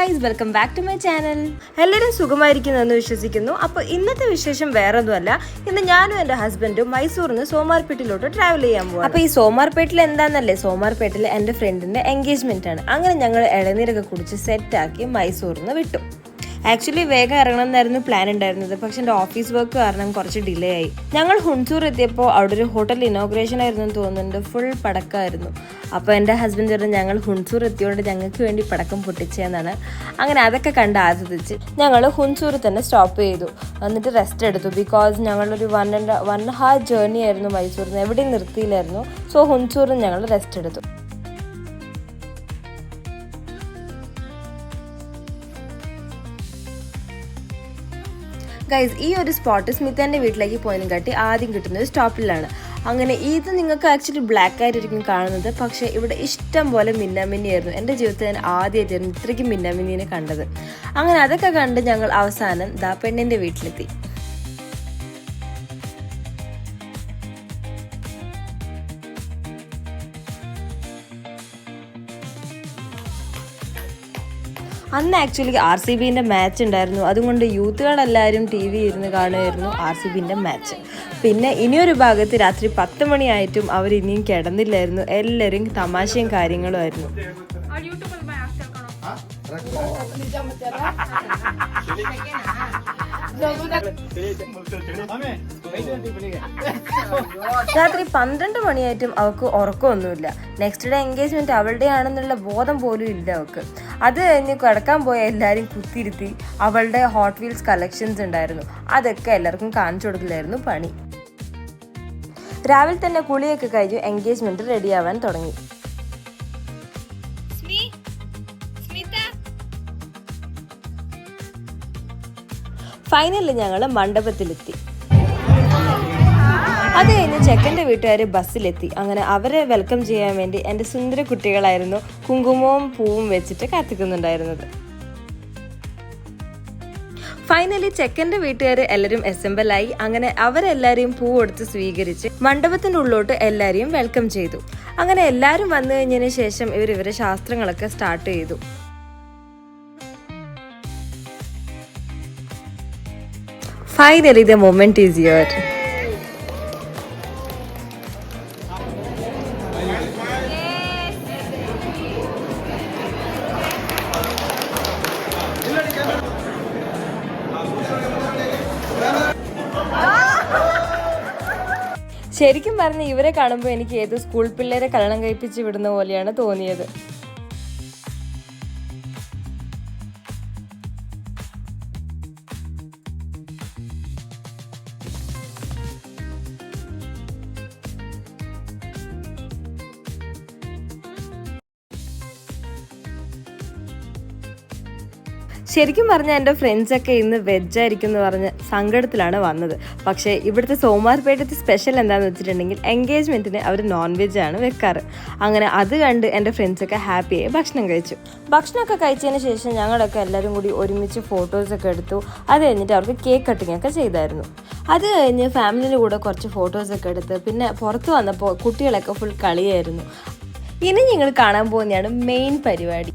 Guys, welcome back to my channel. എല്ലാവരും സുഖമായിരിക്കുന്നെന്ന് വിശ്വസിക്കുന്നു. അപ്പോൾ ഇന്നത്തെ വിശേഷം വേറെ ഒന്നുമല്ല. ഇന്ന് ഞാനും എൻ്റെ ഹസ്ബൻഡും മൈസൂരിൽ നിന്ന് സോമാർപേട്ടിലോട്ട് ട്രാവൽ ചെയ്യാൻ പോകും. അപ്പോൾ ഈ സോമാർപേട്ടിൽ എന്താണെന്നല്ലേ, സോമാർപേട്ടിൽ എൻ്റെ ഫ്രണ്ടിൻ്റെ എൻഗേജ്മെൻ്റ് ആണ്. അങ്ങനെ ഞങ്ങൾ ഇളനീരൊക്കെ കുടിച്ച് സെറ്റാക്കി മൈസൂരിൽ നിന്ന് വിട്ടു. ആക്ച്വലി വേഗം ഇറങ്ങണം എന്നായിരുന്നു പ്ലാൻ ഉണ്ടായിരുന്നത്. പക്ഷെ എൻ്റെ ഓഫീസ് വർക്ക് കാരണം കുറച്ച് ഡിലേ ആയി. ഞങ്ങൾ ഹുൺസൂർ എത്തിയപ്പോൾ അവിടെ ഒരു ഹോട്ടൽ ഇനോഗ്രേഷൻ ആയിരുന്നു എന്ന് തോന്നുന്നുണ്ട്. ഫുൾ പടക്കമായിരുന്നു. അപ്പോൾ എൻ്റെ ഹസ്ബൻഡ് പറഞ്ഞു ഞങ്ങൾ ഹുൺസൂർ എത്തിയോണ്ട് ഞങ്ങൾക്ക് വേണ്ടി പടക്കം പൊട്ടിച്ചതെന്നാണ്. അങ്ങനെ അതൊക്കെ കണ്ട് ആസ്വദിച്ച് ഞങ്ങൾ ഹുൺസൂറിൽ തന്നെ സ്റ്റോപ്പ് ചെയ്തു. എന്നിട്ട് റെസ്റ്റ് എടുത്തു. ബിക്കോസ് ഞങ്ങളൊരു 1.5 ജേർണി ആയിരുന്നു മൈസൂരിൽ നിന്ന്, എവിടെയും നിർത്തിയില്ലായിരുന്നു. സോ ഹുൺസൂറിൽ ഞങ്ങൾ റെസ്റ്റ് എടുത്തു. ഗൈസ്, ഈ ഒരു സ്പോട്ട് സ്മിതേൻ്റെ വീട്ടിലേക്ക് പോയതിനും കാട്ടി ആദ്യം കിട്ടുന്ന ഒരു സ്റ്റോപ്പിലാണ്. അങ്ങനെ ഇത് നിങ്ങൾക്ക് ആക്ച്വലി ബ്ലാക്ക് ആയിട്ടായിരിക്കും കാണുന്നത്, പക്ഷേ ഇവിടെ ഇഷ്ടം പോലെ മിന്നാമിന്നിയായിരുന്നു. എൻ്റെ ജീവിതത്തിൽ ഞാൻ ആദ്യമായിട്ടായിരുന്നു ഇത്രയ്ക്ക് മിന്നാമിന്നിനെ കണ്ടത്. അങ്ങനെ അതൊക്കെ കണ്ട് ഞങ്ങൾ അവസാനം പെണ്ണിൻ്റെ വീട്ടിലെത്തി. അന്ന് ആക്ച്വലി RCBൻ്റെ മാച്ച് ഉണ്ടായിരുന്നു. അതുകൊണ്ട് യൂത്തുകളെല്ലാവരും TV ഇരുന്ന് കാണുമായിരുന്നു RCBൻ്റെ മാച്ച്. പിന്നെ ഇനിയൊരു ഭാഗത്ത് രാത്രി 10 മണിയായിട്ടും അവർ ഇനിയും കിടന്നില്ലായിരുന്നു. എല്ലാവരും തമാശയും കാര്യങ്ങളും ആയിരുന്നു. രാത്രി 12 മണിയായിട്ടും അവൾക്ക് ഉറക്കമൊന്നുമില്ല. നെക്സ്റ്റ് ഡേ എൻഗേജ്മെന്റ് അവളുടെ ആണെന്നുള്ള ബോധം പോലും ഇല്ല അവൾക്ക്. അത് കഴിഞ്ഞ് കിടക്കാൻ പോയ എല്ലാവരും കുത്തിയിരുത്തി അവളുടെ ഹോട്ട് വീൽസ് കളക്ഷൻസ് ഉണ്ടായിരുന്നു. അതൊക്കെ എല്ലാവർക്കും കാണിച്ചു കൊടുക്കില്ലായിരുന്നു പണി. രാവിലെ തന്നെ കുളിയൊക്കെ കഴിഞ്ഞു എൻഗേജ്മെന്റ് റെഡിയാവാൻ തുടങ്ങി. ഫൈനലിൽ ഞങ്ങൾ മണ്ഡപത്തിലെത്തി. അത് കഴിഞ്ഞ് ചെക്കൻ്റെ വീട്ടുകാർ ബസ്സിലെത്തി. അങ്ങനെ അവരെ വെൽക്കം ചെയ്യാൻ വേണ്ടി എൻ്റെ സുന്ദര കുട്ടികളായിരുന്നു കുങ്കുമവും പൂവും വെച്ചിട്ട് കാത്തിക്കുന്നുണ്ടായിരുന്നത്. ഫൈനലി ചെക്കൻ്റെ വീട്ടുകാർ എല്ലാവരും അസംബിളായി. അങ്ങനെ അവരെല്ലാവരെയും പൂ കൊടുത്ത് സ്വീകരിച്ച് മണ്ഡപത്തിൻ്റെ ഉള്ളിലോട്ട് എല്ലാവരെയും വെൽക്കം ചെയ്തു. അങ്ങനെ എല്ലാവരും വന്നു കഴിഞ്ഞതിന് ശേഷം ഇവരെ ശാസ്ത്രങ്ങളൊക്കെ സ്റ്റാർട്ട് ചെയ്തു. Finally, the moment is here. ശരിക്കും പറഞ്ഞ ഇവരെ കാണുമ്പോൾ എനിക്ക് ഏത് സ്കൂൾ പിള്ളേരെ കല്യാണം കഴിപ്പിച്ച് വിടുന്ന പോലെയാണ് തോന്നിയത്. ശരിക്കും പറഞ്ഞാൽ എൻ്റെ ഫ്രണ്ട്സൊക്കെ ഇന്ന് വെജായിരിക്കും എന്ന് പറഞ്ഞ് സങ്കടത്തിലാണ് വന്നത്. പക്ഷേ ഇവിടുത്തെ സോമാർപേട്ടത്തെ സ്പെഷ്യൽ എന്താണെന്ന് വെച്ചിട്ടുണ്ടെങ്കിൽ എൻഗേജ്മെൻറ്റിന് അവർ നോൺ വെജാണ് വെക്കാറ്. അങ്ങനെ അത് കണ്ട് എൻ്റെ ഫ്രണ്ട്സൊക്കെ ഹാപ്പിയായി ഭക്ഷണം കഴിച്ചു. ഭക്ഷണമൊക്കെ കഴിച്ചതിന് ശേഷം ഞങ്ങളൊക്കെ എല്ലാവരും കൂടി ഒരുമിച്ച് ഫോട്ടോസൊക്കെ എടുത്തു. അത് കഴിഞ്ഞിട്ട് അവർക്ക് കേക്ക് കട്ടിങ് ഒക്കെ ചെയ്തായിരുന്നു. അത് കഴിഞ്ഞ് ഫാമിലിയുടെ കൂടെ കുറച്ച് ഫോട്ടോസൊക്കെ എടുത്ത് പിന്നെ പുറത്ത് വന്നപ്പോൾ കുട്ടികളൊക്കെ ഫുൾ കളിയായിരുന്നു. ഇനി നിങ്ങൾ കാണാൻ പോകുന്നതാണ് മെയിൻ പരിപാടി.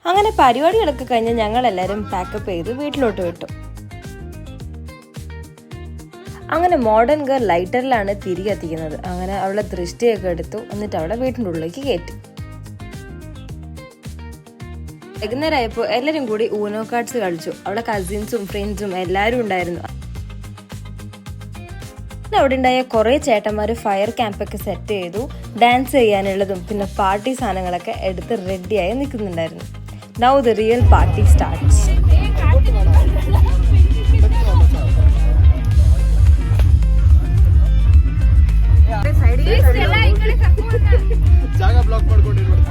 അങ്ങനെ പരിപാടികളൊക്കെ കഴിഞ്ഞ് ഞങ്ങളെല്ലാവരും പാക്കപ്പ് ചെയ്ത് വീട്ടിലോട്ട് വിട്ടു. അങ്ങനെ മോഡേൺ ഗേൾ ലൈറ്ററിലാണ് തിരി കത്തിക്കുന്നത്. അങ്ങനെ അവളെ ദൃഷ്ടിയൊക്കെ എടുത്തു, എന്നിട്ട് അവളെ വീട്ടിൻ്റെ ഉള്ളിലേക്ക് കയറ്റി. വൈകുന്നേരം ആയപ്പോൾ എല്ലാവരും കൂടി ഊനോ കാർഡ്സ് കളിച്ചു. അവളെ കസിൻസും ഫ്രണ്ട്സും എല്ലാവരും ഉണ്ടായിരുന്നു. അവിടെ ഉണ്ടായ കുറേ ചേട്ടന്മാർ ഫയർ ക്യാമ്പൊക്കെ സെറ്റ് ചെയ്തു. ഡാൻസ് ചെയ്യാനുള്ളതും പിന്നെ പാർട്ടി സാധനങ്ങളൊക്കെ എടുത്ത് റെഡിയായി നിൽക്കുന്നുണ്ടായിരുന്നു. Now the real party starts. ಜಾಗ ಬ್ಲಾಕ್ ಮಾಡ್ಕೊಂಡಿರ್ಬೇಕು.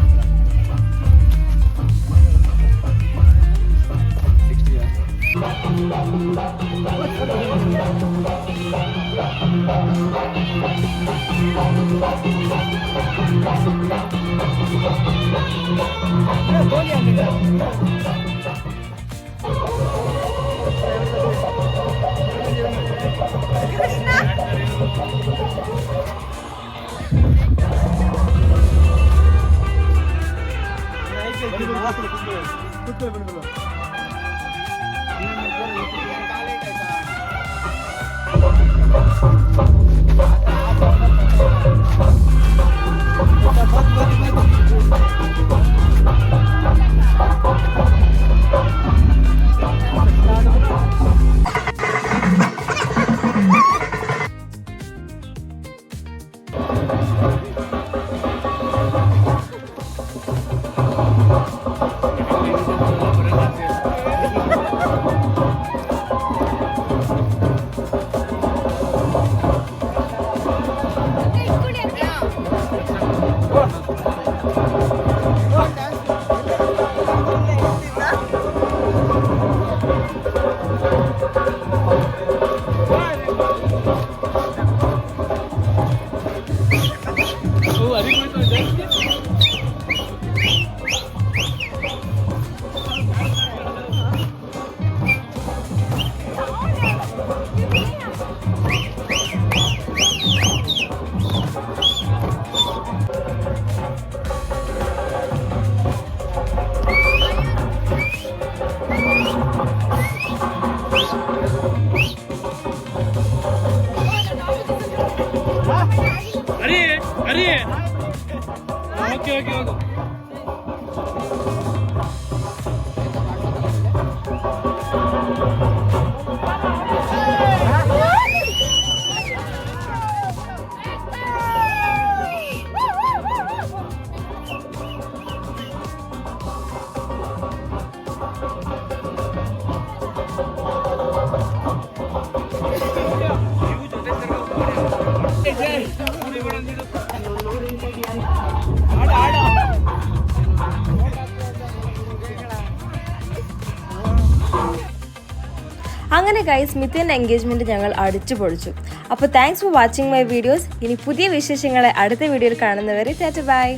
അങ്ങനെ ഗൈസ് മിഥുൻ്റെ എൻഗേജ്മെൻറ്റ് ഞങ്ങൾ അടിച്ചു പൊളിച്ചു. അപ്പോൾ thanks for watching my videos. ഇനി പുതിയ വിശേഷങ്ങളെ അടുത്ത വീഡിയോയിൽ കാണുന്നവരെ ടാറ്റ ബൈ.